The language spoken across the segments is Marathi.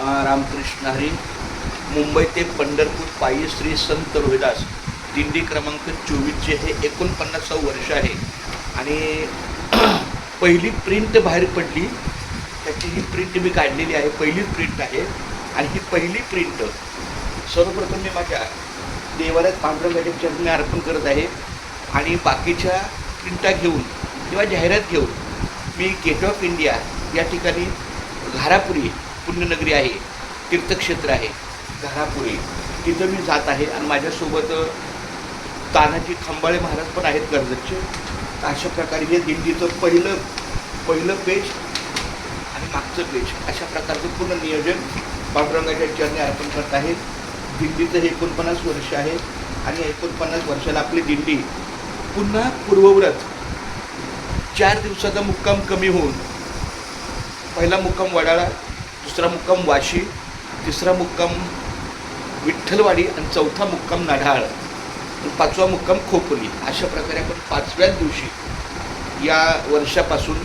रामकृष्ण हरी. मुंबई ते पंढरपूर पायी श्री संत रोहिदास दिंडी क्रमांक 24चे हे 49वं वर्ष आहे. आणि पहिली प्रिंट बाहेर पडली, त्याची ही प्रिंट मी काढलेली आहे. पहिलीच प्रिंट आहे. आणि ही पहिली प्रिंट सर्वप्रथम मी माझ्या देवालयात पांडुरंगाच्या चरणी अर्पण करत आहे. आणि बाकीच्या प्रिंटा घेऊन किंवा जाहिरात घेऊन मी गेट ऑफ इंडिया या ठिकाणी घारापुरी पुण्यनगरी आहे, तीर्थक्षेत्र आहे घारापुरी, तिथं मी जात आहे. आणि माझ्यासोबत तानाजी खंबाळे महाराज पण आहेत कर्जतचे. अशा प्रकारे हे दिंडीचं पहिलं पेज आणि मागचं पेज अशा प्रकारचं पूर्ण नियोजन पांडुरंगाच्या चरणी अर्पण करत आहेत. दिंडीचं हे 49 वर्ष आहे. आणि 49 वर्षाला आपली दिंडी पुन्हा पूर्वव्रत 4 दिवसाचा मुक्काम कमी होऊन पहिला मुक्काम वडाळा, दुसरा मुक्काम वाशी, तिसरा मुक्काम विठ्ठलवाडी आणि चौथा मुक्काम नाढाळ, 5वा मुक्काम खोपोली. अशा प्रकारे आपण 5व्याच दिवशी या वर्षापासून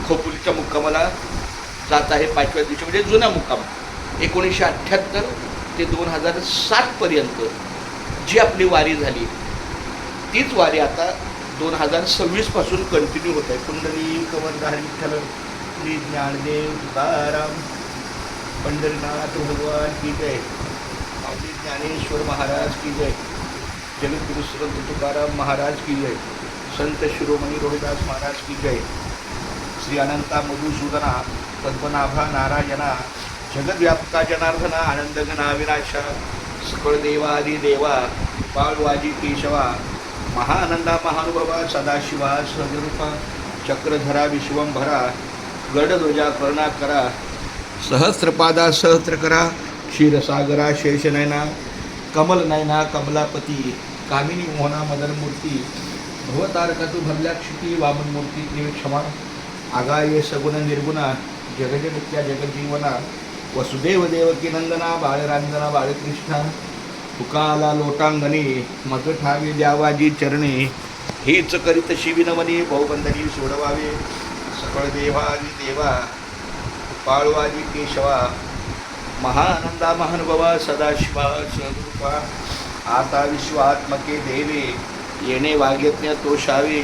खोपोलीच्या मुक्कामाला जात आहे. 5व्या दिवशी म्हणजे जुना मुक्काम 1978 ते 2007पर्यंत जी आपली वारी झाली तीच वारी आता 2026पासून कंटिन्यू होत आहे. कुंडली कवनदार विठ्ठल श्री ज्ञानदेव तुकाराम पंढरीनाथ भगवान की जय. आपले ज्ञानेश्वर महाराज की जय. जगद्गुरु संत तुकाराम महाराज की जय. संत शिरोमणी रोहिदास महाराज की जय. श्री अनंता मधुसूदना पद्मनाभा नारायणा जगद्व्यापका जनार्दना आनंदघना विनाशा सकळ देवादी देवा बाळवाजी केशवा महानंदा महानुभवा सदाशिवा सहजरूपा चक्रधरा विश्वंभरा गडध्वजा करुणाकरा सहस्रपादा सहस्रकरा क्षीरसागरा शेषनयना कमलनयना कमलापती कामिनी मोहना मदनमूर्ती भवतारका तू भरल्या क्षिती वामनमूर्ती क्षमा आगाये सगुण निर्गुणा जगजनित्या जगजीवना वसुदेव देवकी नंदना बाळरांजना बाळकृष्णा तुकाला लोटांगणी मज ठावी द्यावाजी चरणी हीच करीत शिविनवनी बहुबंधनी सोडवावे सकळ देवादी देवा पाळवाजी केशवा महानंदा महानुभवा सदाशिवा सद्रूपा आता विश्वात्मके देवे येणे वाग्यज्ञ तोषावे